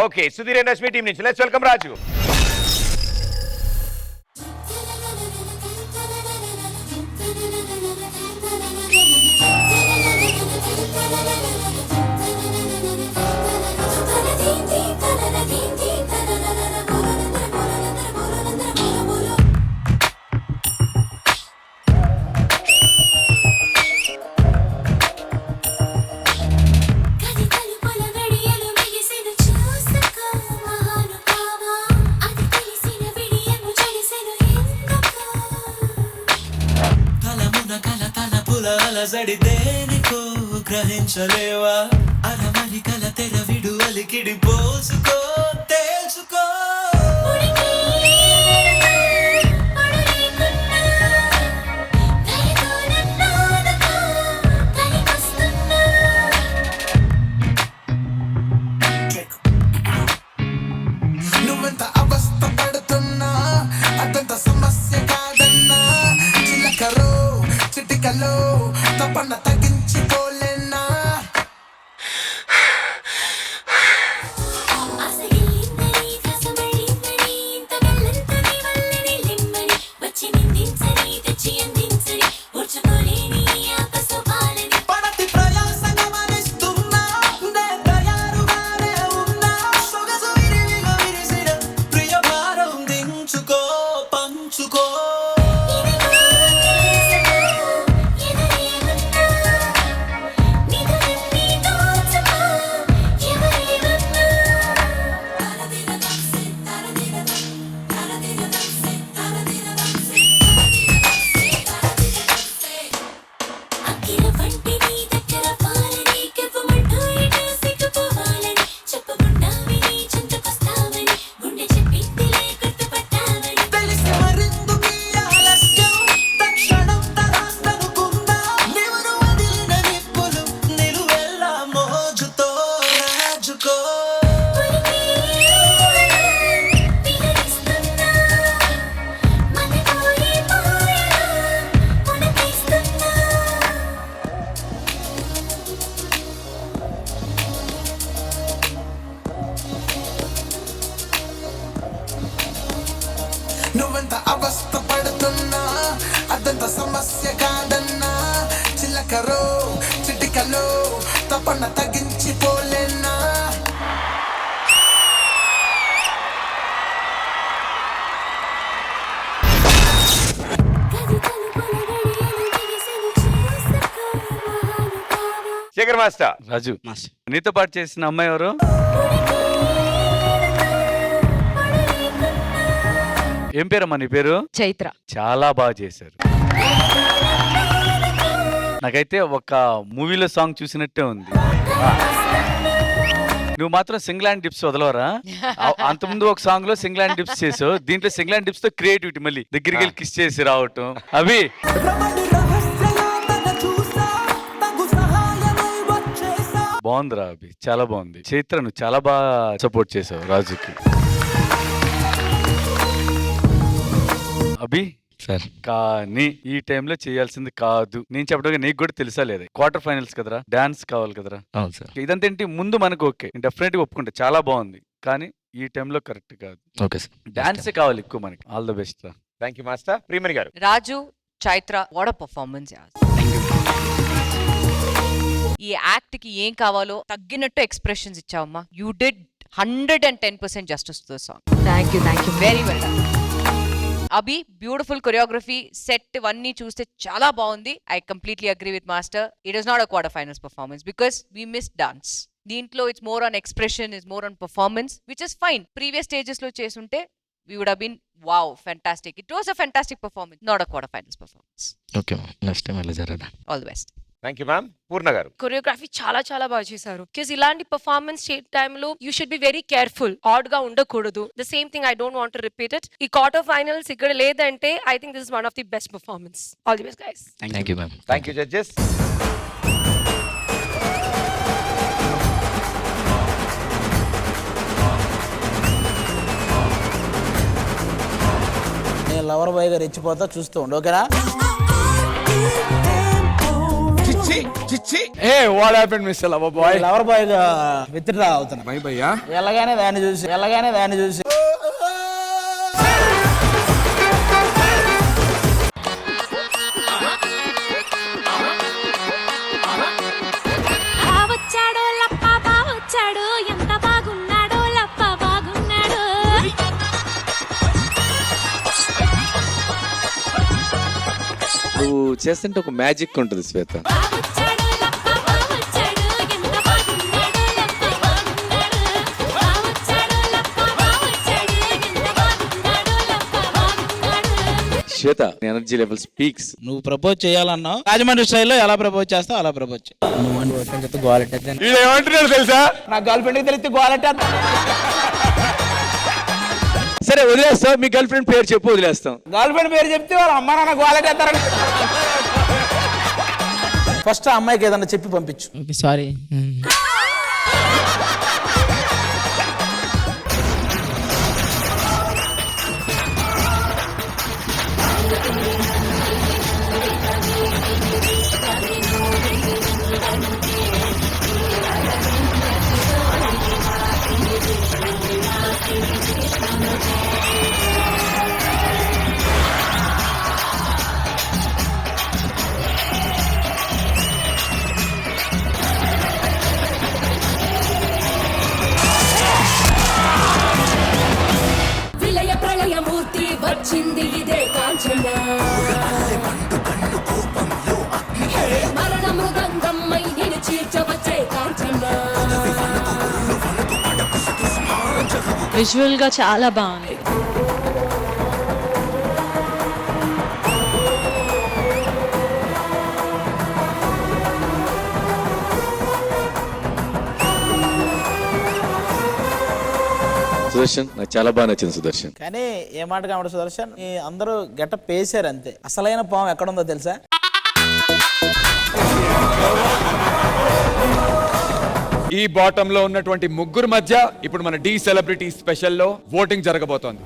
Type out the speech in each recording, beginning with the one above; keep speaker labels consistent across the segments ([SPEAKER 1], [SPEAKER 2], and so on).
[SPEAKER 1] Okay, Sudheer and Rashmi team నుంచి let's welcome రాజు.
[SPEAKER 2] దేనికో గ్రహించలేవా అలమరి కల తెర విడు అలికిడి పోసుకో తెలుసుకో నువ్వెంత అవస్థ పడుతున్నా అదంత సమస్య కాదన్నా చిలకరో చిటికలో తపన తగ్గించిపోలేనా పడతి ప్రయాస గమనిస్తున్నా నే తయారుగానే ఉన్నా సొగసు విరివిగా విరిసిన ప్రియ భారం దించుకో పంచుకో తెలిసి మరిందుకీ ఆలస్యం తక్షణం తరాస్తనుకుందా నివురు వదిలిన నిప్పులు నిలువెల్లా మోజుతో రాజుకో నువ్వెంత అవస్థ పడుతున్నా అదంత సమస్య కాదన్నా చిలకరో చిటికలో తపన తగ్గించిపోలేనా
[SPEAKER 1] శేఖర్ మాస్టర్.
[SPEAKER 3] రాజు నీతో పాటు చేసిన అమ్మాయి ఎవరు? ఏం పేరమ్మా నీ పేరు?
[SPEAKER 4] చైత్ర.
[SPEAKER 3] చాలా బాగా చేశారు. నాకైతే ఒక మూవీలో సాంగ్ చూసినట్టే ఉంది. నువ్వు మాత్రం సింగిల్ హ్యాండ్ డిప్స్ వదలవరా? అంతకుముందు ఒక సాంగ్ లో సింగిల్ హ్యాండ్ డిప్స్ చేసావు, దీంట్లో సింగిల్ హ్యాండ్ డిప్స్ తో క్రియేటివిటీ మళ్ళీ దగ్గరికి వెళ్ళి కిస్ చేసి రావటం అవి బాగుందిరా. అవి చాలా బాగుంది. చైత్ర నువ్వు చాలా బాగా సపోర్ట్ చేసావు రాజుకి. అభి
[SPEAKER 5] సార్
[SPEAKER 3] కానీ ఈ టైంలో చేయాల్సింది కాదు. నేను చెప్పడం నీకు కూడా తెలుసా లేదా? క్వార్టర్ ఫైనల్స్ కదరా, డాన్స్ కావాలి కదరా.
[SPEAKER 5] అవును సార్.
[SPEAKER 3] ఇదంతా ఏంటి ముందు మనకు ఓకే, డెఫినెట్ గా ఒప్పుకుంటా, చాలా బాగుంది. కానీ ఈ టైంలో కరెక్ట్ కాదు.
[SPEAKER 5] Okay sir.
[SPEAKER 3] డాన్సే కావాలి ఎక్కువ మనకి. All the best.
[SPEAKER 1] Thank you master. Priyamani garu.
[SPEAKER 4] Raju, Chaitra, what a performance. ఈ యాక్ట్ కి ఏం కావాలో తగ్గినట్టు ఎక్స్ప్రెషన్స్ ఇచ్చావమ్మా. You did 110% justice to the song. Thank you very well done. Abhi, beautiful choreography, set అన్ని చూస్తే చాలా బాగుంది. I completely agree with master. It is not a quarter finals performance because we miss dance. దీంట్లో it's more on expression, is more on performance, which is fine. Previous stages లో చేస్తుంటే we would have been wow, fantastic. It was a fantastic performance, not a quarter finals performance.
[SPEAKER 5] Okay next time అలా జరగదా.
[SPEAKER 4] All the best.
[SPEAKER 1] Thank you ma'am. Purna garu.
[SPEAKER 6] Choreography చాలా చాలా బాగా చేశారు. Because ఇలాంటి performance చేసే టైంలో you should be very careful. Odd గా ఉండకూడదు. The same thing I don't want to repeat it. ఈ క్వార్టర్ ఫైనల్స్ ఇక్కడ లేదంటే I think this is one of the best performance. All the best guys.
[SPEAKER 5] Thank you ma'am.
[SPEAKER 1] Thank you judges.
[SPEAKER 7] నేను lover boy గా రెచ్చిపోతా, చూస్తూ ఉండు. ఓకేనా?
[SPEAKER 2] చిచ్చి
[SPEAKER 7] ఏ what happened mister love boy
[SPEAKER 8] lover boy గా విత్డ్రా అవుతున్నా
[SPEAKER 7] బై భయ్యా
[SPEAKER 8] ఎలాగానే దాన్ని చూసి
[SPEAKER 9] బావొచ్చాడు లప్ప బావొచ్చాడు ఎంత బాగున్నాడో లప్ప బాగున్నాడు
[SPEAKER 5] నువ్వు చేస్తుంటే ఒక మ్యాజిక్ ఉంటుంది శ్వేత.
[SPEAKER 9] బావొచ్చాడు లప్ప బావొచ్చాడు ఎంత బాగున్నాడో లప్ప బాగున్నాడు బావొచ్చాడు లప్ప బావొచ్చాడు ఎంత బాగున్నాడో లప్ప బాగున్నాడు
[SPEAKER 5] శ్వేత ఎనర్జీ లెవెల్ స్పీక్స్.
[SPEAKER 8] నువ్వు ప్రపోజ్ చేయాలన్నావు రాజమండ్రి స్టైల్లో ఎలా ప్రపోజ్ చేస్తావు అలా ప్రపోజ్ చెప్తే గోలెట్టేద్దాను
[SPEAKER 7] వీడు ఏమంటున్నాడు తెలుసా?
[SPEAKER 8] నా గర్ల్ ఫ్రెండ్ తెలిస్తే గోలెట్టేద్దాం
[SPEAKER 3] సరే వదిలేస్తాం, మీ గర్ల్ ఫ్రెండ్ పేరు చెప్పు వదిలేస్తాం.
[SPEAKER 8] గర్ల్ ఫ్రెండ్ పేరు చెప్తే వాళ్ళ అమ్మ నాన్న గోలెట్టేస్తారని ఫస్ట్ ఆ అమ్మాయికి ఏదన్నా చెప్పి పంపించు. సారీ
[SPEAKER 9] విలయ ప్రళయమూర్తి వచ్చింది ఇదే కాంచన మరణ మృదంగమ్మై నేను చీర్చవచ్చే కాంచన
[SPEAKER 6] విజువల్ గా చాలా బాగుంది.
[SPEAKER 5] సుదర్శన్ నాకు చాలా బాగా నచ్చింది సుదర్శన్.
[SPEAKER 8] కానీ ఏ మాట కావడం సుదర్శన్ ఈ అందరూ గెటప్ వేసారు అంతే. అసలైన పాము ఎక్కడుందో తెలుసా?
[SPEAKER 7] ఈ బాటమ్ లో ఉన్నటువంటి ముగ్గురు మధ్య ఇప్పుడు మన డి సెలబ్రిటీ స్పెషల్లో ఓటింగ్ జరగబోతోంది.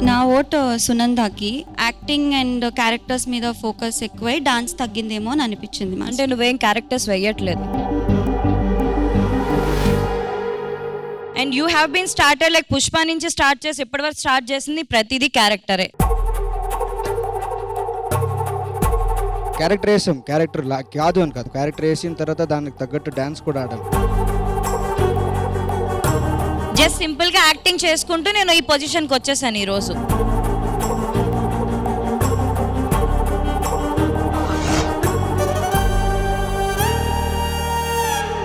[SPEAKER 9] నా ఓటు సునందాకి యాక్టింగ్ అండ్ క్యారెక్టర్స్ మీద ఫోకస్ ఎక్కువై డాన్స్ తగ్గిందేమో అని అనిపించింది.
[SPEAKER 4] అంటే నువ్వేం క్యారెక్టర్స్ వేయట్లేదు. And you have been started like Pushpa నుంచి స్టార్ట్ చేసి ఇప్పటివరకు స్టార్ట్ చేసింది ప్రతిదీ క్యారెక్టరే.
[SPEAKER 10] క్యారెక్టర్ వేసాం, క్యారెక్టర్ కాదు అని కాదు, క్యారెక్టర్ వేసిన తర్వాత దానికి తగ్గట్టు డాన్స్ కూడా ఆడాలి.
[SPEAKER 4] జస్ట్ సింపుల్ గా యాక్టింగ్ చేసుకుంటూ నేను ఈ పొజిషన్కి వచ్చేసాను ఈ రోజు.